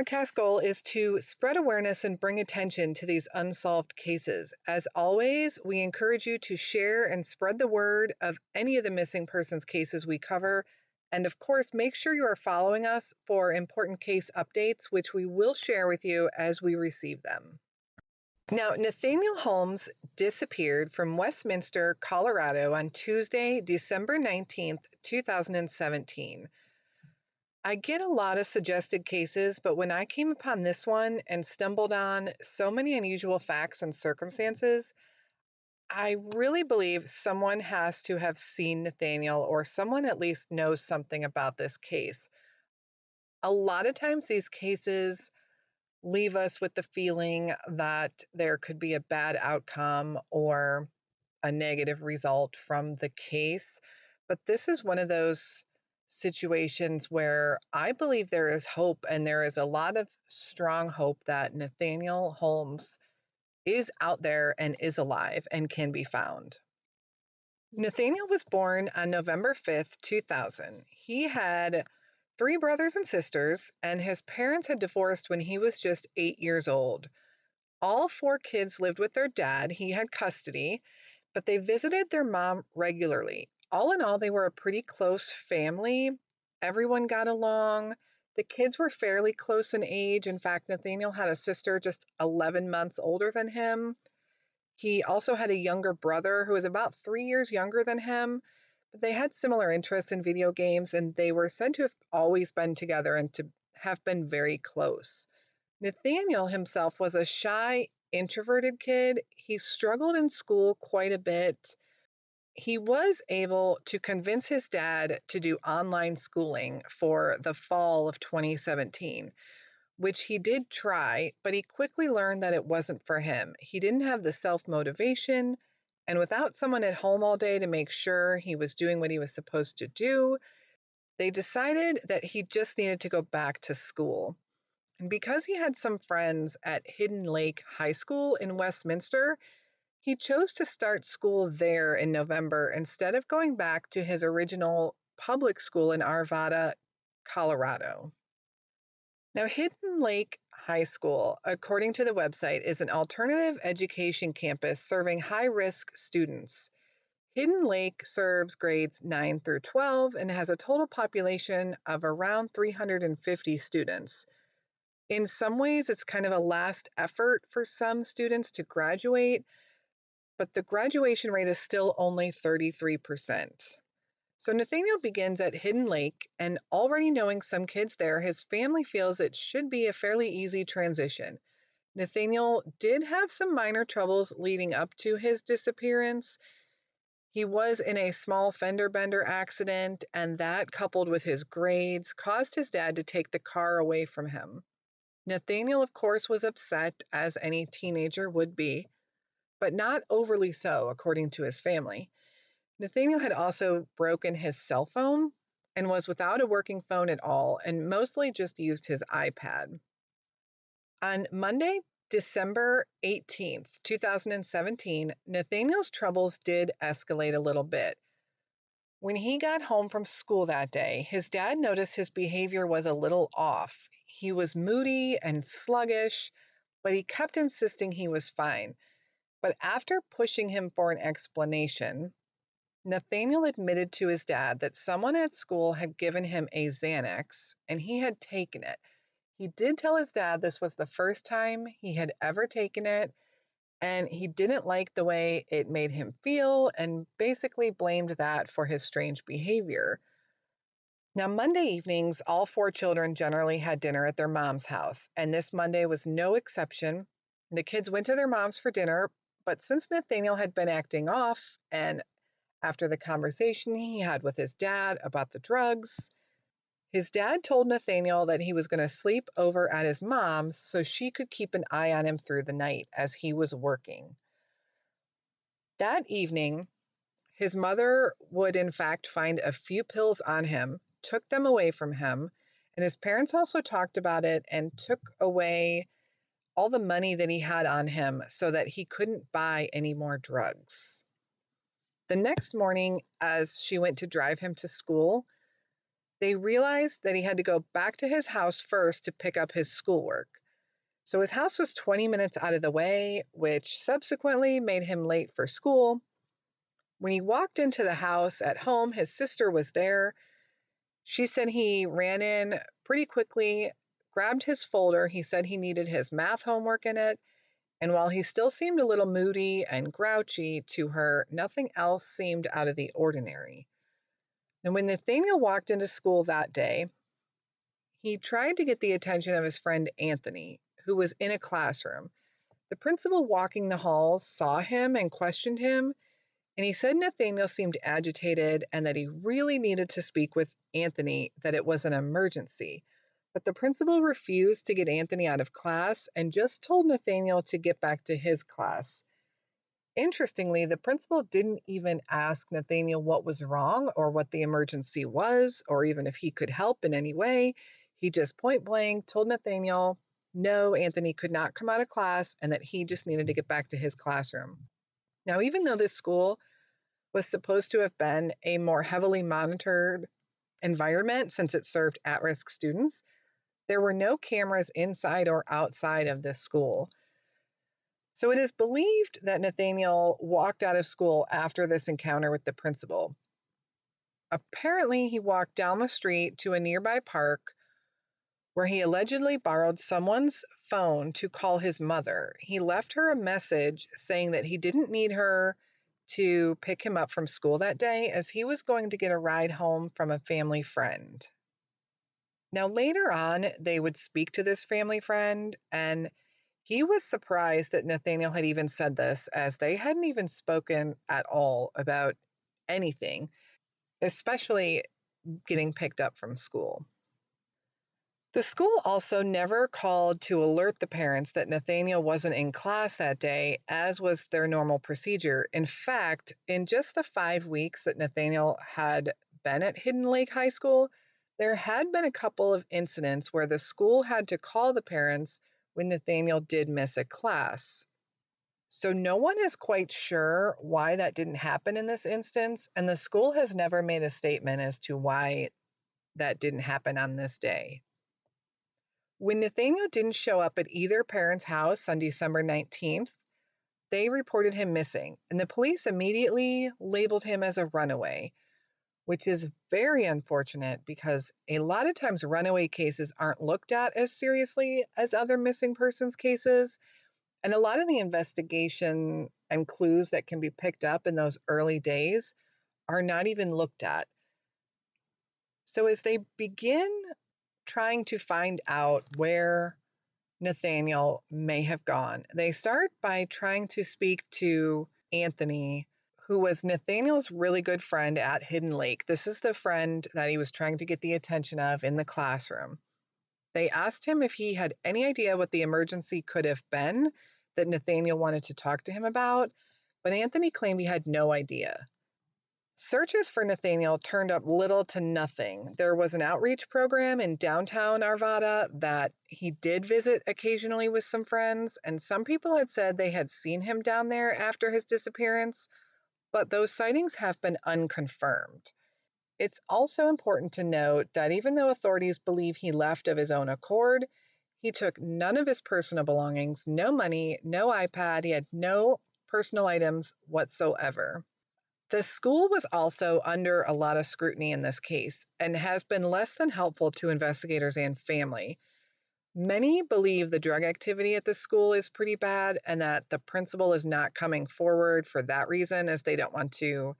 podcast goal is to spread awareness and bring attention to these unsolved cases. As always, we encourage you to share and spread the word of any of the missing persons cases we cover. And of course, make sure you are following us for important case updates, which we will share with you as we receive them. Now, Nathaniel Holmes disappeared from Westminster, Colorado on Tuesday, December 19th, 2017. I get a lot of suggested cases, but when I came upon this one and stumbled on so many unusual facts and circumstances, I really believe someone has to have seen Nathaniel, or someone at least knows something about this case. A lot of times these cases leave us with the feeling that there could be a bad outcome or a negative result from the case. But this is one of those situations where I believe there is hope, and there is a lot of strong hope that Nathaniel Holmes is out there and is alive and can be found. Nathaniel was born on November 5th, 2000. He had 3 brothers and sisters, and his parents had divorced when he was just 8 years old. All 4 kids lived with their dad. He had custody, but they visited their mom regularly. All in all, they were a pretty close family. Everyone got along. The kids were fairly close in age. In fact, Nathaniel had a sister just 11 months older than him. He also had a younger brother who was about 3 years younger than him, but they had similar interests in video games, and they were said to have always been together and to have been very close. Nathaniel himself was a shy, introverted kid. He struggled in school quite a bit. He was able to convince his dad to do online schooling for the fall of 2017, which he did try, but he quickly learned that it wasn't for him. He didn't have the self-motivation, and without someone at home all day to make sure he was doing what he was supposed to do, they decided that he just needed to go back to school. And because he had some friends at Hidden Lake High School in Westminster, he chose to start school there in November instead of going back to his original public school in Arvada, Colorado. Now, Hidden Lake High School, according to the website, is an alternative education campus serving high-risk students. Hidden Lake serves grades 9 through 12 and has a total population of around 350 students. In some ways, it's kind of a last effort for some students to graduate, but the graduation rate is still only 33%. So Nathaniel begins at Hidden Lake, and already knowing some kids there, his family feels it should be a fairly easy transition. Nathaniel did have some minor troubles leading up to his disappearance. He was in a small fender bender accident, and that, coupled with his grades, caused his dad to take the car away from him. Nathaniel, of course, was upset, as any teenager would be, but not overly so, according to his family. Nathaniel had also broken his cell phone and was without a working phone at all, and mostly just used his iPad. On Monday, December 18th, 2017, Nathaniel's troubles did escalate a little bit. When he got home from school that day, his dad noticed his behavior was a little off. He was moody and sluggish, but he kept insisting he was fine. But after pushing him for an explanation, Nathaniel admitted to his dad that someone at school had given him a Xanax and he had taken it. He did tell his dad this was the first time he had ever taken it, and he didn't like the way it made him feel and basically blamed that for his strange behavior. Now, Monday evenings, all 4 children generally had dinner at their mom's house, and this Monday was no exception. The kids went to their moms for dinner, but since Nathaniel had been acting off, and after the conversation he had with his dad about the drugs, his dad told Nathaniel that he was going to sleep over at his mom's so she could keep an eye on him through the night as he was working. That evening, his mother would in fact find a few pills on him, took them away from him, and his parents also talked about it and took away all the money that he had on him so that he couldn't buy any more drugs. The next morning, as she went to drive him to school, They realized that he had to go back to his house first to pick up his schoolwork. So his house was 20 minutes out of the way, which subsequently made him late for school. When he walked into the house at home, his sister was there. She said he ran in pretty quickly, grabbed his folder. He said he needed his math homework in it. And while he still seemed a little moody and grouchy to her, nothing else seemed out of the ordinary. And when Nathaniel walked into school that day, he tried to get the attention of his friend Anthony, who was in a classroom. The principal walking the halls saw him and questioned him, and he said Nathaniel seemed agitated and that he really needed to speak with Anthony, that it was an emergency. But the principal refused to get Anthony out of class and just told Nathaniel to get back to his class. Interestingly, the principal didn't even ask Nathaniel what was wrong or what the emergency was, or even if he could help in any way. He just point blank told Nathaniel no, Anthony could not come out of class and that he just needed to get back to his classroom. Now, even though this school was supposed to have been a more heavily monitored environment since it served at risk students, there were no cameras inside or outside of this school. So it is believed that Nathaniel walked out of school after this encounter with the principal. Apparently, he walked down the street to a nearby park where he allegedly borrowed someone's phone to call his mother. He left her a message saying that he didn't need her to pick him up from school that day as he was going to get a ride home from a family friend. Now, later on, they would speak to this family friend, and he was surprised that Nathaniel had even said this, as they hadn't even spoken at all about anything, especially getting picked up from school. The school also never called to alert the parents that Nathaniel wasn't in class that day, as was their normal procedure. In fact, in just the 5 weeks that Nathaniel had been at Hidden Lake High School, there had been a couple of incidents where the school had to call the parents when Nathaniel did miss a class. So no one is quite sure why that didn't happen in this instance, and the school has never made a statement as to why that didn't happen on this day. When Nathaniel didn't show up at either parent's house on December 19th, they reported him missing, and the police immediately labeled him as a runaway, which is very unfortunate because a lot of times runaway cases aren't looked at as seriously as other missing persons cases, and a lot of the investigation and clues that can be picked up in those early days are not even looked at. So as they begin trying to find out where Nathaniel may have gone, they start by trying to speak to Anthony, who was Nathaniel's really good friend at Hidden Lake. This is the friend that he was trying to get the attention of in the classroom. They asked him if he had any idea what the emergency could have been that Nathaniel wanted to talk to him about, but Anthony claimed he had no idea. Searches for Nathaniel turned up little to nothing. There was an outreach program in downtown Arvada that he did visit occasionally with some friends, and some people had said they had seen him down there after his disappearance, but those sightings have been unconfirmed. It's also important to note that even though authorities believe he left of his own accord, he took none of his personal belongings, no money, no iPad, he had no personal items whatsoever. The school was also under a lot of scrutiny in this case and has been less than helpful to investigators and family. Many believe the drug activity at the school is pretty bad and that the principal is not coming forward for that reason, as they don't want to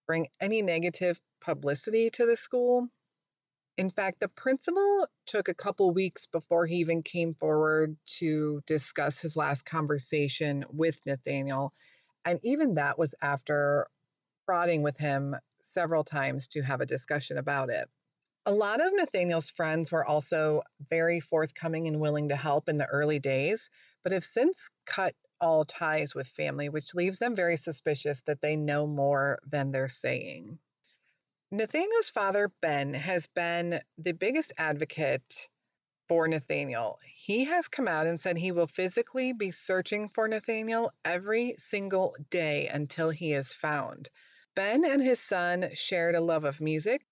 bring any negative publicity to the school. In fact, the principal took a couple weeks before he even came forward to discuss his last conversation with Nathaniel. And even that was after prodding with him several times to have a discussion about it. A lot of Nathaniel's friends were also very forthcoming and willing to help in the early days, but have since cut all ties with family, which leaves them very suspicious that they know more than they're saying. Nathaniel's father, Ben, has been the biggest advocate for Nathaniel. He has come out and said he will physically be searching for Nathaniel every single day until he is found. Ben and his son shared a love of music.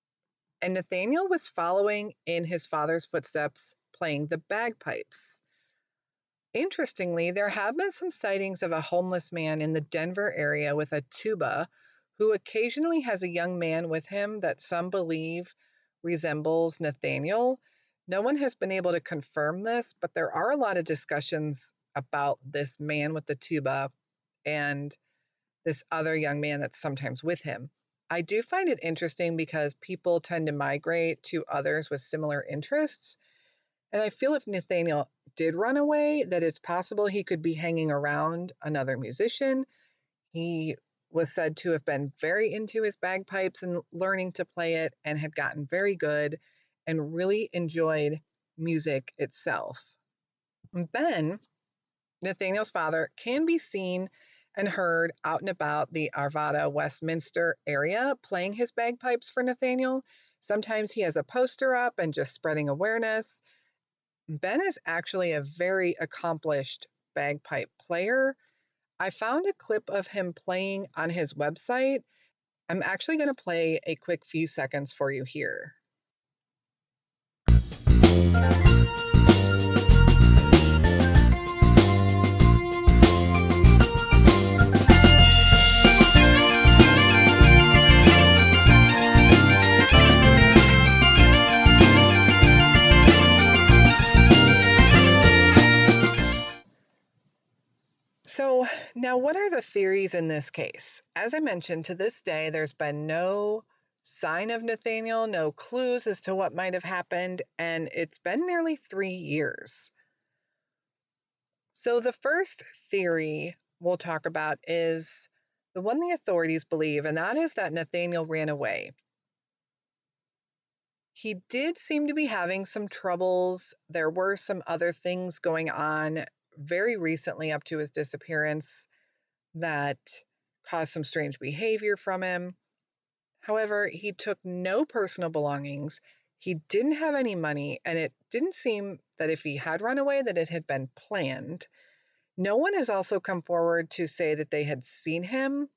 and Nathaniel was following in his father's footsteps, playing the bagpipes. Interestingly, there have been some sightings of a homeless man in the Denver area with a tuba who occasionally has a young man with him that some believe resembles Nathaniel. No one has been able to confirm this, but there are a lot of discussions about this man with the tuba and this other young man that's sometimes with him. I do find it interesting because people tend to migrate to others with similar interests. And I feel if Nathaniel did run away, that it's possible he could be hanging around another musician. He was said to have been very into his bagpipes and learning to play it and had gotten very good and really enjoyed music itself. Ben, Nathaniel's father, can be seen and heard out and about the Arvada, Westminster area playing his bagpipes for Nathaniel. Sometimes he has a poster up and just spreading awareness. Ben is actually a very accomplished bagpipe player. I found a clip of him playing on his website. I'm actually going to play a quick few seconds for you here. So, now what are the theories in this case? As I mentioned, to this day, there's been no sign of Nathaniel, no clues as to what might have happened, and it's been nearly 3 years. So, the first theory we'll talk about is the one the authorities believe, and that is that Nathaniel ran away. He did seem to be having some troubles. There were some other things going on very recently up to his disappearance that caused some strange behavior from him. However, he took no personal belongings. He didn't have any money, and it didn't seem that if he had run away that it had been planned. No one has also come forward to say that they had seen him.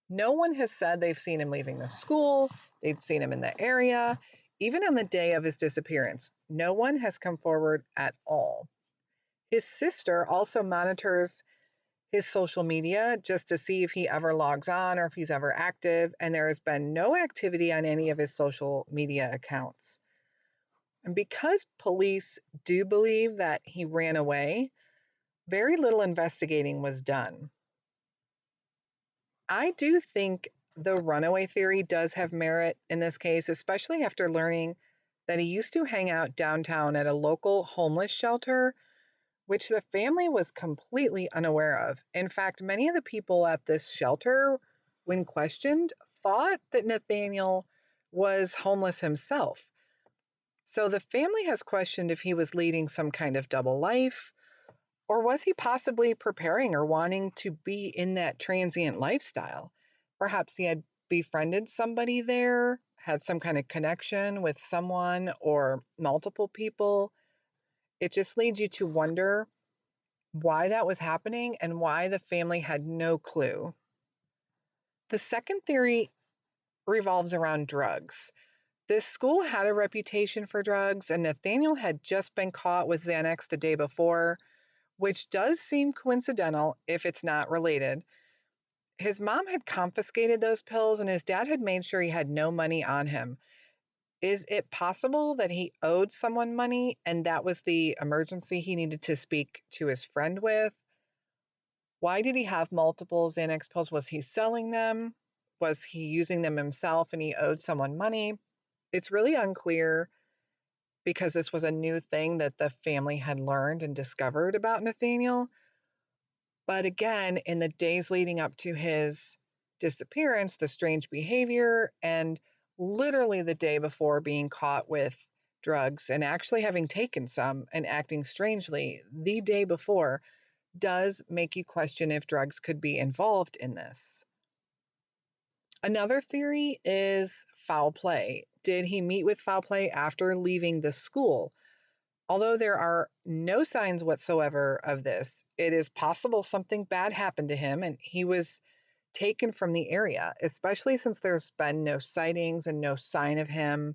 No one has said they've seen him leaving the school, they'd seen him in the area. Even on the day of his disappearance, no one has come forward at all. His sister also monitors his social media just to see if he ever logs on or if he's ever active, and there has been no activity on any of his social media accounts. And because police do believe that he ran away, very little investigating was done. I do think the runaway theory does have merit in this case, especially after learning that he used to hang out downtown at a local homeless shelter, which the family was completely unaware of. In fact, many of the people at this shelter, when questioned, thought that Nathaniel was homeless himself. So the family has questioned if he was leading some kind of double life, or was he possibly preparing or wanting to be in that transient lifestyle? Perhaps he had befriended somebody there, had some kind of connection with someone or multiple people. It just leads you to wonder why that was happening and why the family had no clue. The second theory revolves around drugs. This school had a reputation for drugs, and Nathaniel had just been caught with Xanax the day before, which does seem coincidental if it's not related. His mom had confiscated those pills, and his dad had made sure he had no money on him. Is it possible that he owed someone money and that was the emergency he needed to speak to his friend with? Why did he have multiple Xanax pills? Was he selling them? Was he using them himself and he owed someone money? It's really unclear because this was a new thing that the family had learned and discovered about Nathaniel. But again, in the days leading up to his disappearance, the strange behavior, and literally the day before being caught with drugs and actually having taken some and acting strangely the day before, does make you question if drugs could be involved in this. Another theory is foul play. Did he meet with foul play after leaving the school? Although there are no signs whatsoever of this, it is possible something bad happened to him and he was taken from the area, especially since there's been no sightings and no sign of him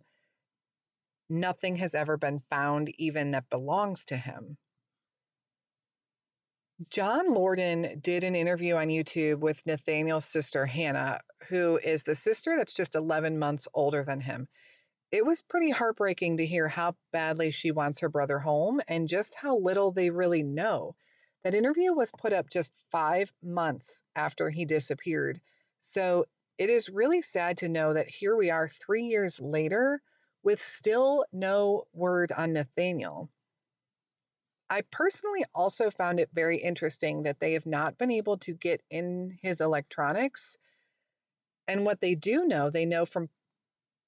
Nothing has ever been found even that belongs to him. John Lorden did an interview on YouTube with Nathaniel's sister, Hannah, who is the sister that's just 11 months older than him. It was pretty heartbreaking to hear how badly she wants her brother home and just how little they really know. That interview was put up just 5 months after he disappeared. So it is really sad to know that here we are 3 years later with still no word on Nathaniel. I personally also found it very interesting that they have not been able to get in his electronics. And what they know from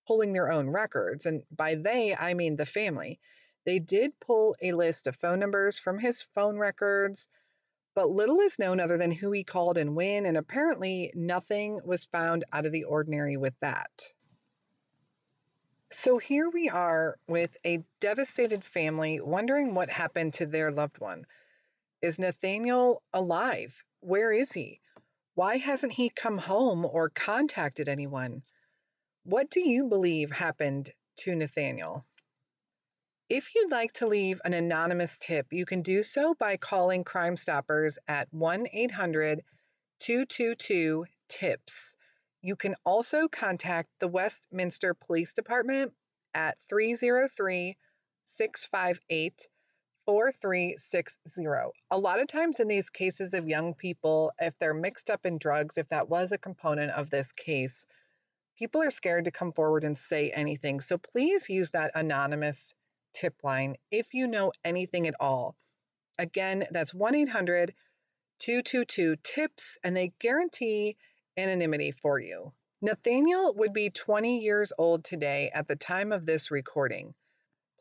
pulling their own records. And by they, I mean the family. They did pull a list of phone numbers from his phone records, but little is known other than who he called and when, and apparently nothing was found out of the ordinary with that. So here we are with a devastated family wondering what happened to their loved one. Is Nathaniel alive? Where is he? Why hasn't he come home or contacted anyone? What do you believe happened to Nathaniel? If you'd like to leave an anonymous tip, you can do so by calling Crime Stoppers at 1-800-222-TIPS. You can also contact the Westminster Police Department at 303-658-4360. A lot of times in these cases of young people, if they're mixed up in drugs, if that was a component of this case, people are scared to come forward and say anything. So please use that anonymous tip line if you know anything at all. Again, that's 1-800-222-TIPS, and they guarantee anonymity for you. Nathaniel would be 20 years old today at the time of this recording.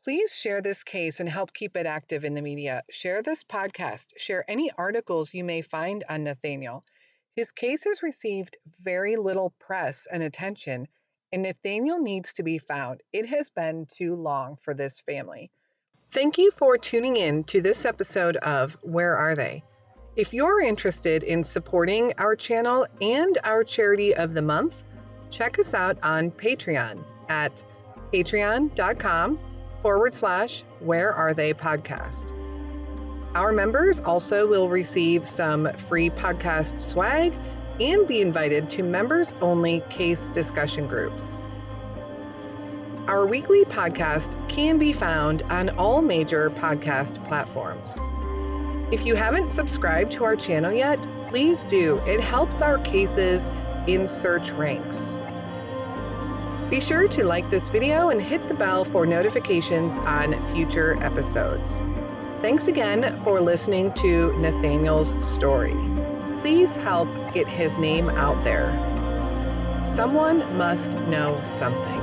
Please share this case and help keep it active in the media. Share this podcast. Share any articles you may find on Nathaniel. His case has received very little press and attention, and Nathaniel needs to be found. It has been too long for this family. Thank you for tuning in to this episode of Where Are They? If you're interested in supporting our channel and our charity of the month, check us out on Patreon at patreon.com/Where Are They podcast. Our members also will receive some free podcast swag and be invited to members-only case discussion groups. Our weekly podcast can be found on all major podcast platforms. If you haven't subscribed to our channel yet, please do. It helps our cases in search ranks. Be sure to like this video and hit the bell for notifications on future episodes. Thanks again for listening to Nathaniel's story. Please help get his name out there. Someone must know something.